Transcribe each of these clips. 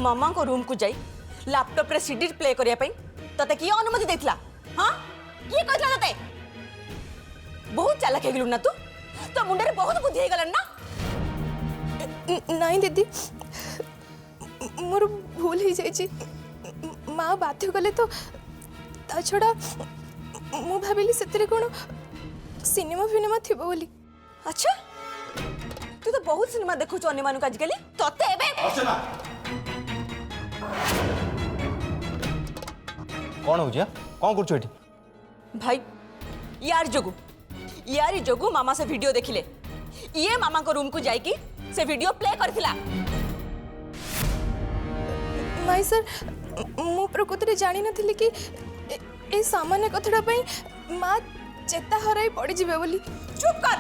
मामा को रूम को जाई लैपटॉप रे सीडी प्ले करिया पई तते की अनुमति देथिला? हां की कहला तते? बहुत चालाक हेगलु ना तू, तो मुंडे रे बहुत बुद्धि हे गलन ना? नहीं दीदी मोर भूल ही जाइए माँ बाध्य कले तो ता छड़ा मु भाविली से कौन सिनेमा फिनेमा थी बोली। अच्छा तू तो बहुत सिनेमा देखु अन्य मानुक आजकल तते एबे कौन हो जिया कौन करछु एठी? भाई यार जोगु मामा से वीडियो देखिले ये मामा को रूम को जाइकी से वीडियो प्ले करथिला। माई सर मु प्रकृति रे जानी नथिली कि ए सामान्य कथड़ा पई माँ चेता हराई पड़ी जिबे बोली। चुप कर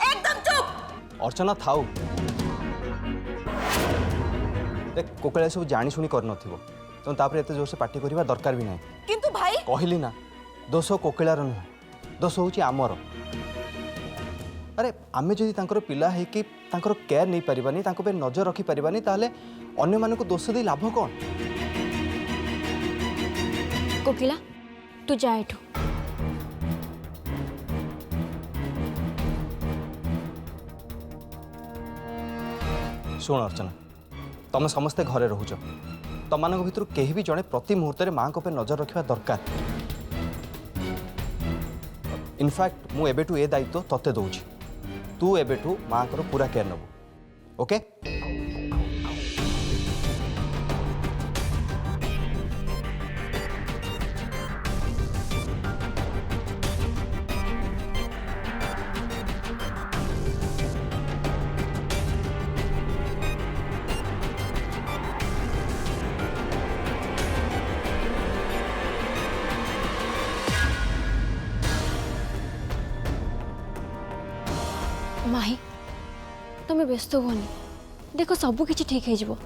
एकदम चुप। अर्चना थाउ देख कोकला सब जानी शुणी कर नथिबो तो तापर एते जोर से पार्टी करबा दरकार भी नाही। किंतु भाई कहली ना दोष कोकिलार नुह दोष होची आमर। अरे आमे जदि तांकर पिला है कि तांकर केयर नहीं परिबानी तांको पे नजर रखी परिबानी ताहले अन्य मानको दोष दे लाभ कोन? कोकिला तू जा एठू। सुन अर्चना तुम समस्ते घरे रहुच तुम मान भर कहीं भी जड़े प्रति मुहूर्त माँ को नजर रखा दरकार। इनफैक्ट मु एबेटू ए दायित्व तते दौची तू एबेटू माँ को पूरा केयर नबू ओके? माही तुम्हें व्यस्त हुअनी देख सब किछि ठीक है जिवो।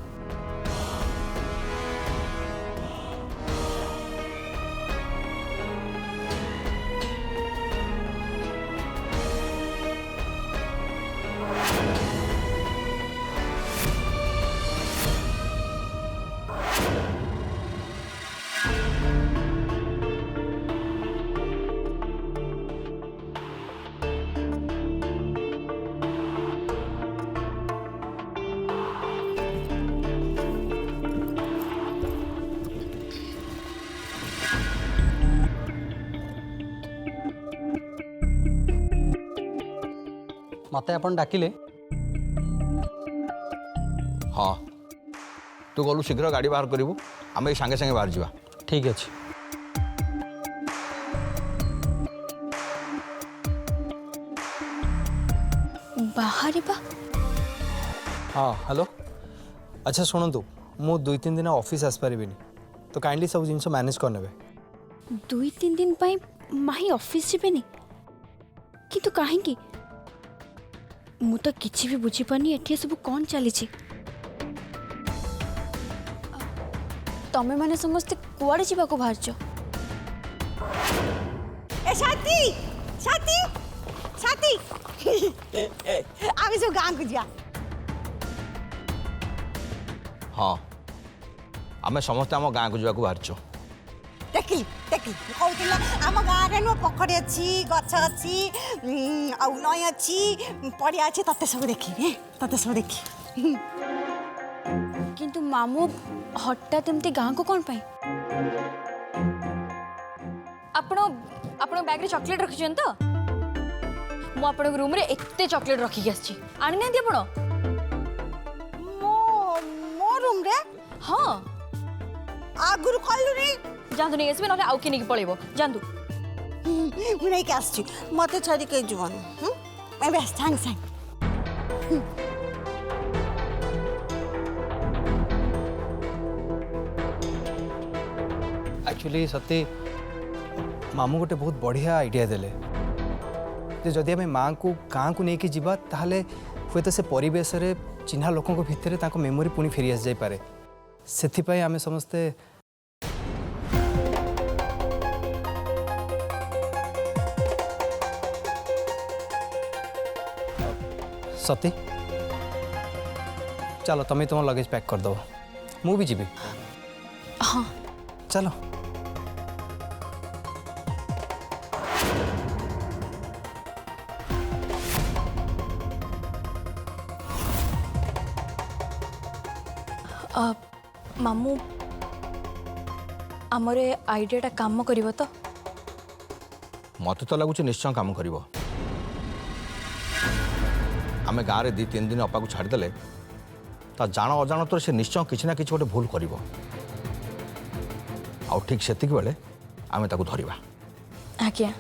मत आपन डाकिले? हाँ तू गलु शीघ्र गाड़ी बाहर करू आम सांगे सांगे बाहर जावा। ठीक अच्छे। बाहर बा हाँ हेलो अच्छा शुणु मु 2-3 दिन ऑफिस आस पारि तो काइंडली सब जिन मैनेज करने। 2-3 दिन पाई माही ऑफिस जीवेनी किंतु काहेंकी मु तो किछि भी बुझी पानी एठी सब कौन चली तमे माने समस्त कुआड़े जीवा को बाहर छ? ए साथी साथी साथी आगे जो गांव को जा। हाँ आम समस्ते आम गाँव को जावाक बाहर। देखिली देखिली कहूला आम गाँव रे नु पोखरी अच्छी गछ अच्छी आ नई अच्छी पड़िया अच्छी तते सब देखी तते सब देखी। किंतु मामू हठात एमती गाँ को कौन पाई? आपण बैग रे चॉकलेट रखी तो मु आपण रूम रे एते चॉकलेट रखी आसी आनी नहीं आपण मो रूम रे? हाँ आगुरु कहलु रे जानतु नहीं आसबे ना आउ के नहीं पळेबो जानतु मु नहीं के आसी मते छाड़ी के जुवन मैं बस सांग सांग। एक्चुअली सती मामू गोटे बहुत बढ़िया आइडिया देले जदि आम माँ को गाँ को लेकिन जीवा ताहले हुए तो से परिवेश रे चिन्हा लोकों भितर ताको मेमोरी पुणी फेरी आस जाई पारे सेथिपाई आमे समस्ते सती चलो तुम्हें तुम लगेज पैक कर दो ମୁଁ ବି ଯିବି। ହଁ ଚାଲ। ମାମୁଁ ଆମର ଏ ଆଇଡ଼ିଆଟା କାମ କରିବ ତ? ମୋତେ ତ ଲାଗୁଛି ନିଶ୍ଚୟ କାମ କରିବ। ଆମେ ଗାଁରେ 2-3 ଦିନ ଅପାକୁ ଛାଡ଼ିଦେଲେ ତା ଜାଣ ଅଜାଣତରେ ସେ ନିଶ୍ଚୟ କିଛି ନା କିଛି ଗୋଟେ ଭୁଲ କରିବ। ଆଉ ଠିକ୍ ସେତିକି ବେଳେ ଆମେ ତାକୁ ଧରିବା। ଆଜ୍ଞା।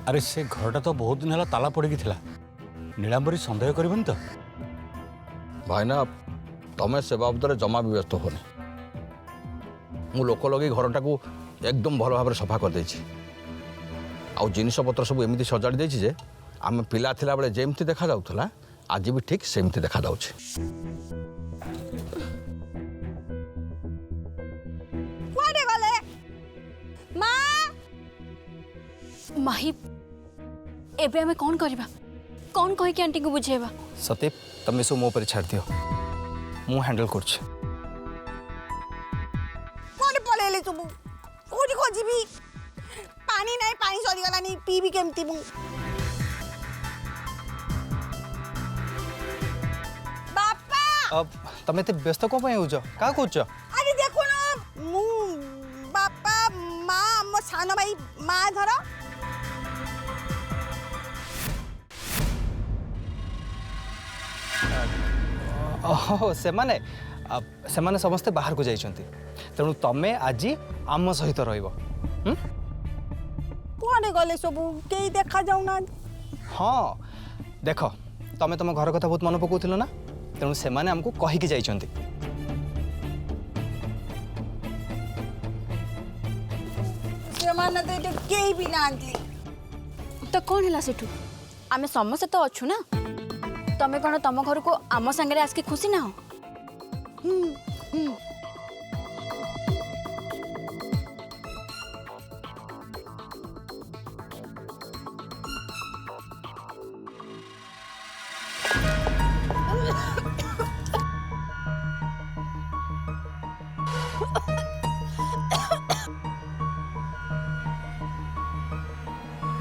अरे से घरटा तो बहुत दिन है ताला पड़ी थिला। नीलांबरी संदेह करबनी तो? भाईना तमें से बाबद जमा भी व्यस्त होनी। मु लोक लगे घरटा को एकदम भल भाव सफा कर देछि। आउ जिनिस पत्र सब एमती सजाड़ी देछि जे आम पिला थिला बेले जेमती देखा जाउथला आज भी ठीक सेमती देखा जाउछि। कुआडे गले माँ? माही एबे हमें कौन करबा? कौन कहि के आंटी को बुझेबा? सतीप तुम सब मो पर छाड़ दियो, मु हैंडल करछि। कोन पलेले तुम? कोडी खोजिबी? पानी नहीं, पानी सरी गलानी, पीबी केमती मु? बापा अब तुम एते व्यस्त को पय होजो? का कोच? अरे देखो ना मु बापा माँ मो सानो भाई माँ धर। ओहो सेमाने सेमाने समस्ते बाहर को जाइछंती, तेणु तमे आजी आम सहित रहइबो। कुआडे गले सब केही देखा जाऊ ना? हाँ देख, तमे तुम घर कथा बहुत मन पकाउथिलो ना, तेणु सेमाने हमको कहि के जाइछंती। सेमाने तो एटे केही भी नांती। तो कौन है सेठू? आमे समस्ते तो अच्छु ना। तमे कौन तम घर को आम संगे आसके खुशी ना हो?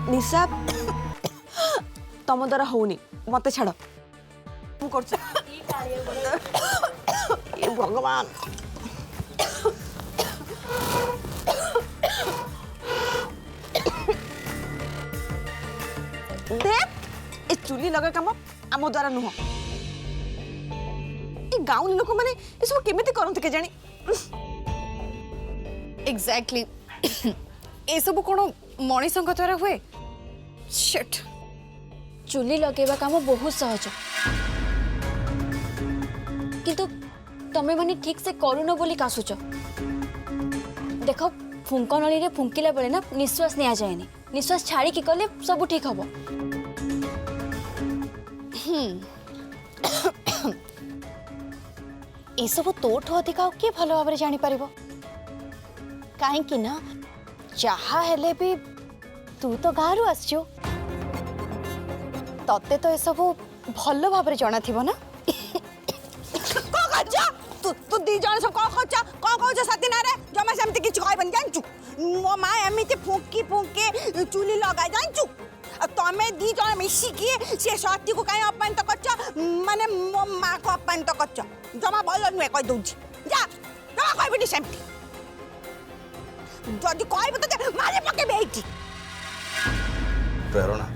निशा तम द्वारा होनी मत छाड़ मु कर भगवान देख ए चुली लगा काम आम द्वारा नुह ए गाँव लोक मैंने ये सब केमिति करते के जानी एग्जैक्टली ए सब कौन मनीष द्वारा हुए? शिट। चुली लगेबा काम बहुत सहज, किंतु तमे माने ठीक से करूनो बोली कासुच। देखो फुंक नली रे फुंकिला बेले ना निश्वास निया जाएनी, निश्वास छाड़ी की कले सब ठीक हबो। ए सब तोठ अधिका किए भल भाव जानी पारिबो? काहे ना जहा हेले भी तू तो गाँव आसचो, तते तो ए सब भल भाव जाना थिबो ना? तू तू दी जण सब कौन कहछ सतीना रे? जमा सेमती किछ कहबन जानचु। मो माँ एमिति फुंकी फुंके चुली लगा जानचु। तमे दी जण मिसी की से सती को काई अपमान तो करछ, माने मो माँ को अपमान तो करछ। जमा भल नुए कह दउछि जा जमा कहबिनी सेमती। जदि कहब तो मारे पके बेइटी। प्रेरणा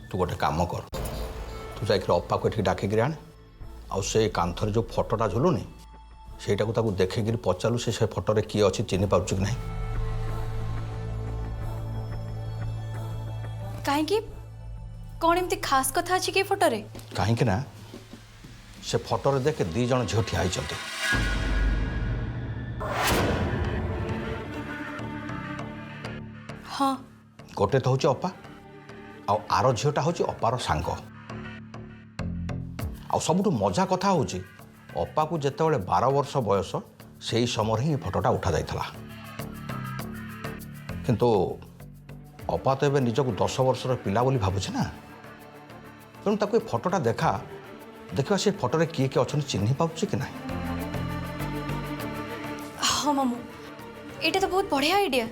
तू गोटे काम कर, तू जाकर अप्पा को डाकिक आने आउ से कांथर जो फोटोटा झुलुनी सेटा को ताकू देखिक पचारू से फोटो रे किए अच्छी चिन्ह पाउछ कि नहीं। कहीं कौन एमती खास कथा अच्छी कि फोटो रे? कहीं ना से फोटो देखे 2 जन झील ठिया होती। हाँ गोटे तो हूँ अपा आर झीलटा हूँ अपार सांग। आ सबुठ मजा कथा हूँ अपा को जितेबाला 12 वर्ष बयस से ही समय ही फोटोटा उठा जाइथला। किंतु अपा तो एबे निजक 10 वर्षर पिला बोली भावुचे ना, तेणु ताको फोटोटा देखा से फोटो रे किए अच्छा चिन्ह पाऊँ कि ना। हाँ मामू ये तो बहुत बढ़िया आइडिया।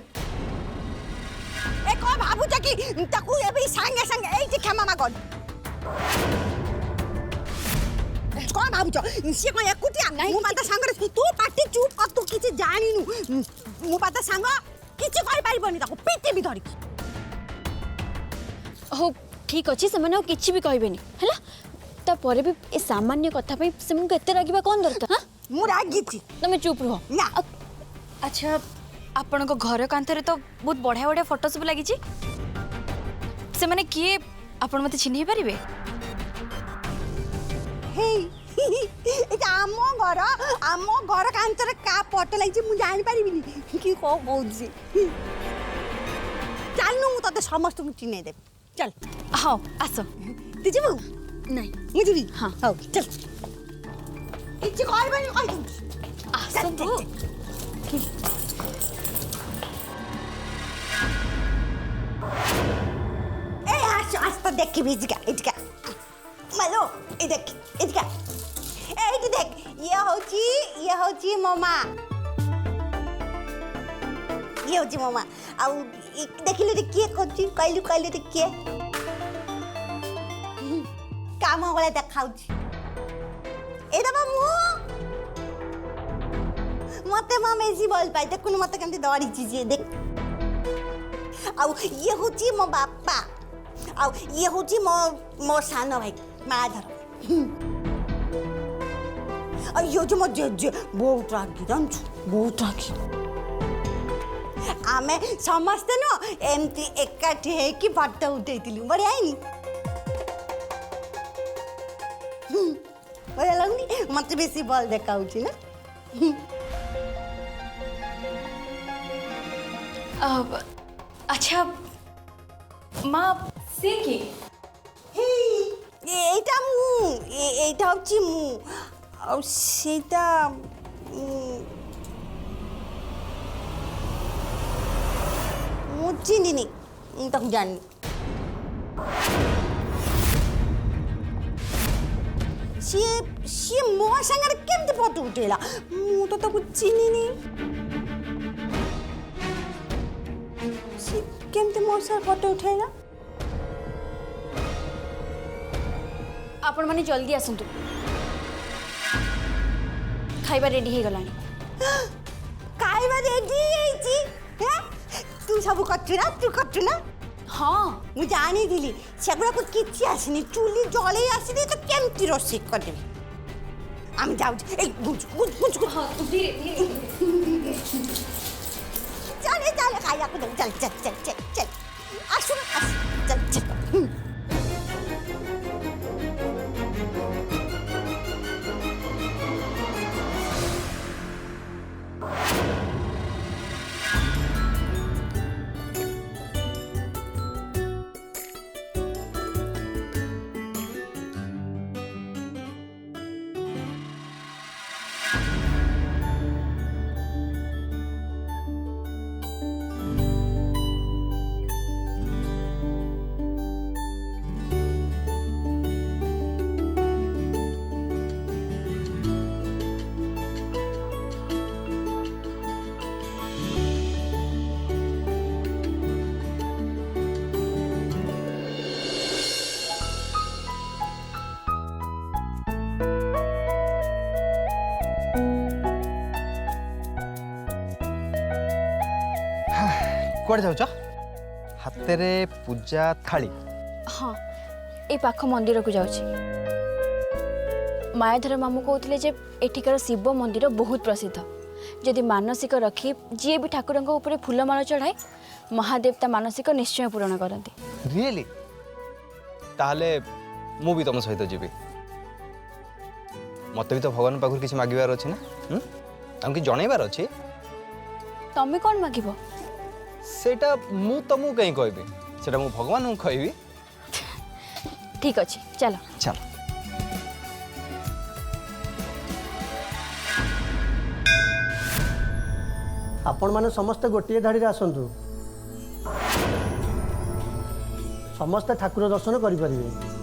ए कौन भाबुच कि ताकू एबे संगे संगे एई क्षमा मागन कौन भाबुच से कोन एकुटिया मु माता संगे तू पाटी चुप कर तू किछि जानिनु मु माता संग किछि कहि पारिबनी ताकू पीटे भी धरि। हो ठीक अच्छे से किसी भी कहबेनि है तापर भी ए सामान्य कथा पे से एते रागिबा कौन दरकार? हाँ मु रागिछि तुम चुप रुह ना। अच्छा आपण को घर कांथरे तो बहुत बढ़िया बढ़िया फोटो सब लगी से माने किए आपण मते चिन्ह पारिबे? हे एटा आमो घर कांतरे का फोटो लागि मु जानि पारिबिनी कि को कहउछि। चल मु तते समस्त मु चिन्ह देब चल। हाँ आस तू जीबू नहीं मु जीबी हाँ हौ चल किछि कहबनी कहि दूँ आस तू ए आस तो देखि इजका मालो ए देख इजका ए इट देख ये होची मामा आ देखिले रे के करछि कहलु रे के काम वाला देखाउछि ए दबा मु मते मामे जी बोल पाइ देखुन मते केमति दौड़ी जे देख आ ये होची मो बापा आ ये होची मो सानो भाई माधर आ यो जो मो जे बहुत रागी जानछु बहुत रागी आमे समस्त न एमती एकाठी है कि फोटो उठैतिलु बढ़िया आइनी बढ़िया लगनी मते बेसी बल देखाउछि ना। अच्छा माँ से की এইটা এইটা হচ্ছে আর সেটা চিনিনি তখন জানি সে ମୋ ସାଙ୍ଗରେ କେମିତି ଫଟୋ ଉଠେଇଲା ମୁଁ ତ ତାକୁ ଚିନିନି ସେ କେମିତି ମୋ ସାଙ୍ଗରେ ଫଟୋ ଉଠେଇଲା। आपण माने जल्दी आसंतु खाइबा रेडी हे गलानी। खाइबा रेडी हेची हैं तू सब करछु ना हाँ मु जानी दिली सेगुड़ा को किछि आसनी चुली जले आसनी तो केमती रोसी कर देबे हम जाउ ए गुज हाँ तू धीरे चल खाया को चल आसु चल कुआड़े जाऊच हातेरे पूजा थाली? हाँ ए पाख मंदिर को जाऊँ मायाधर मामू कहते जे एठिकार शिव मंदिर बहुत प्रसिद्ध जदि मानसिक रखी जी भी ठाकुर ऊपर फूलमाला चढ़ाए महादेव ता मानसिक निश्चय पूरण करते। रियली ताहले मु भी तुम सहित जीवी मत भी तो भगवान पाखर किसी मागिबार अछि ना हमके जणैबार अछि तमें कौन मागिब सेटा मु तुमको कहीं कहबी सेटा मु भगवान को कहबी ठीक अच्छे चलो चल आपण माने समस्ते गोटे धाड़ी आसतु समस्ते ठाकुर दर्शन करें।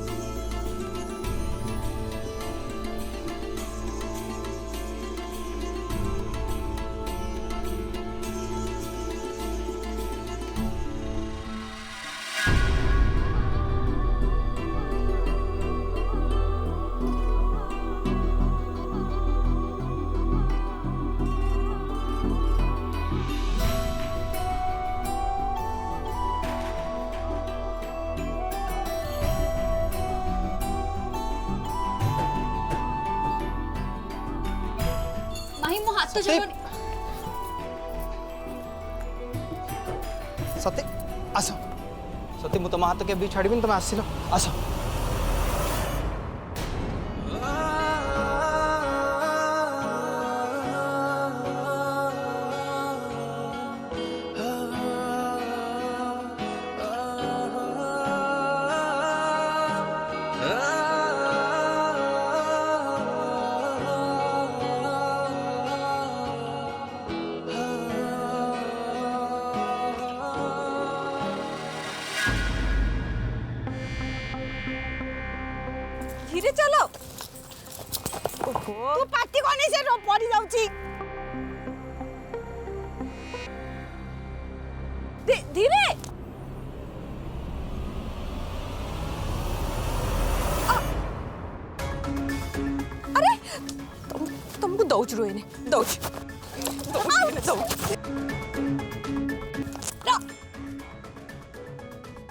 माही मो हाथ तो जोड़ सत्य आस सत्य मु तुम हाथ के भी छाड़बी तुम आसिल आस धीरे चलो तू पार्टी कोनी से पड़ी जाउची धीरे अरे तुमको दौच रोए दौच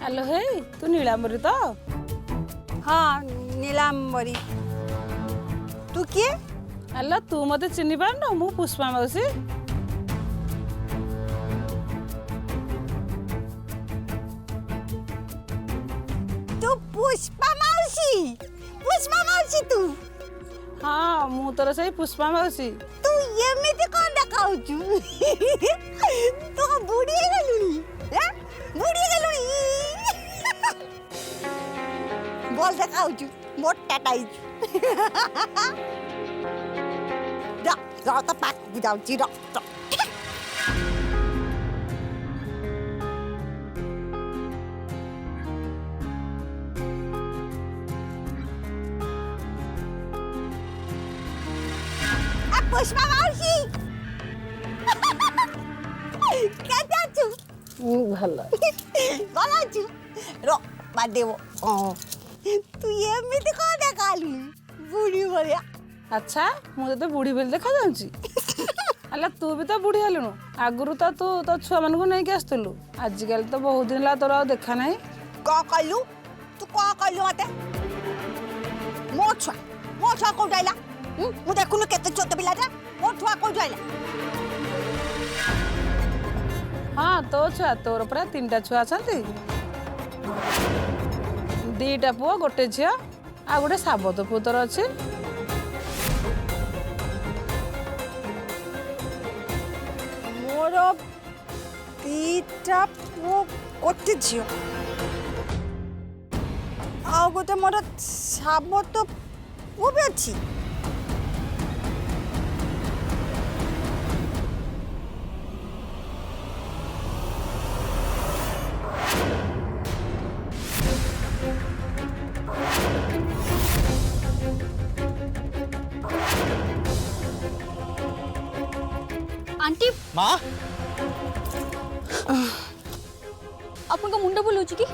हेलो हे तू नीलांबरी तो हाँ नीलांबरी तू किए हेलो तू मते चिन्ह पारन मु पुष्पा मौसी तू पुष्पा मौसी तू हाँ मु तोर से पुष्पा मौसी तू एमिति कौन देखाउछु तू बुढ़ी गेलुनी बुढ़ी गेलुनी बोल देखाउछु मोटा टाइछु रा तो पाक बुझाउछि रा पुष्पा मौसी कैसे आछु भला भला आछु रो बाद देबो तू एमिति कौन देखालु बुढ़ी भलिया अच्छा मुझे तो बुढ़ी बेल देखा जाऊँगी अल्लाह तू भी तो बुढ़ी हेलुनु आगुरी तो तू तो छुआ मान को नहीं आसलु आजिकल तो बहुत दिन ला तोर देखा नहीं कौन कहलु तू कौन कहलु मते मो छुआ को डाइला मु देखुनु केते छोट पिला जा मो छुआ को डाइला हाँ तो छुआ तोर पूरा 3टा छुआ छंती 2टा पुओ गोटे झिया आ गोटे साबत पुओ तोर अछि मोर 2टा पुओ गोटे झियो आ गोटे मोर साबत पुओ भी अछि आंटी माँ आपन मुंड बुलाऊ कि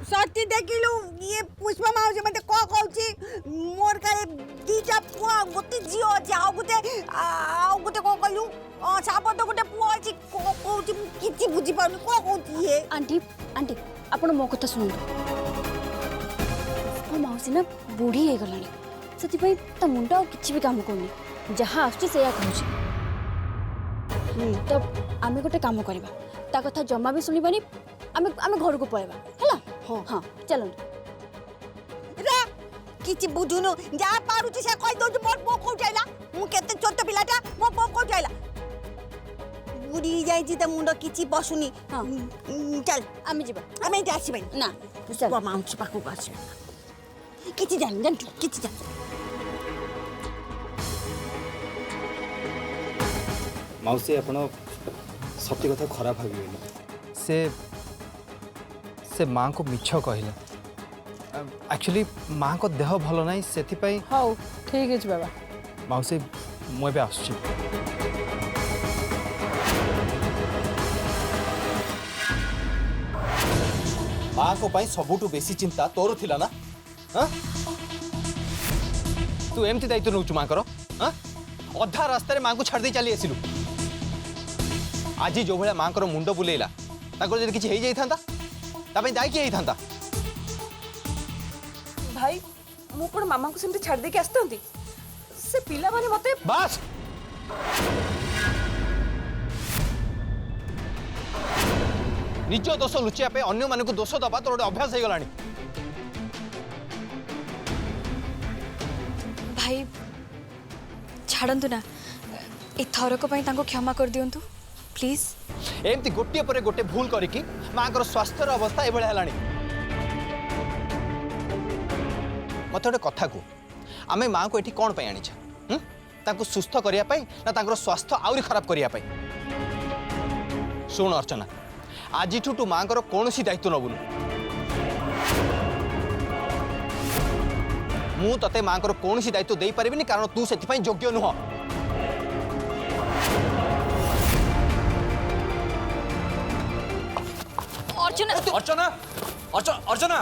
सच्ची देखिलु ये पुष्पा मौसी मते को कहउची मोर काले 2टा पुआ गोटे जियो जाओ गोटे को कहलु साबत गोटे पुआ अछि को कहउची किछि बुझी पाउनी को कहउची ये आंटी आंटी आपन मो कथा सुन मौसी ना बुढ़ी हो गलानी से ता मुंड आ किछि भी काम करनी जहाँ आसुची से कहूँ तो आम गोटे काम करवा ता कथा जमा भी सुनिबानी आमे आमे घर को पळेबा हैला हां चलो रे किछि बुझुनु जा पारुछि से कहि दउ मोर बो को जाइला मु केते छोट पिलाटा मो बो को जाइला बुढ़ी जाई जी त मुंड किछि बसुनी हाँ। चल आमे जिबा आमे जासी भाई ना चल वो माउंट पाकू आसी किछि जान किछि जान माउसी आपण सत्य कथा खराब भाविबेनी से माँ को मिछ कहले एक्चुअली माँ को देह भल ना से ହଉ ଠିକ୍ ଅଛି ବାବା माउसी मुझे आसुची माँ को पाई सबुठु बेसी चिंता तोर थिला ना हाँ? तू एमती दायित्व नौचु माँ हाँ? अधा रास्तार माँ को छाड़ दे चली आसिलु आज जो भाया माँ को मुंड बुलेला जब किसी हो जाता दायी किए होता भाई मु कोन मामा को सेमती छाड़ दे के आस्तंती से पिला माने मते बस निज दोष लुचिया पे अन्य मानक दोष दबा तोर गोटे अभ्यास हो गलानी भाई छाड़ନ୍ତୁ ना ए थरक पई तांको क्षमा कर दियंतु प्लीज एमती गोटे पर गोटे भूल करिकी माँ को स्वास्थ्यर अवस्था एभଳି हेलानी मत गोटे कथा को आमे माँ को एठी कौन पे आनीछा तांको सुस्थ करिया पई ना तांकर स्वास्थ्य आउरी खराब करिया पई सुन अर्चना आज तू माँ को कौन दायित्व नबुनु मु तते माँ को कौन दायित्व दे पारिबिनी कारण तू से योग्य नुह अर्चना अर्चना अर्चना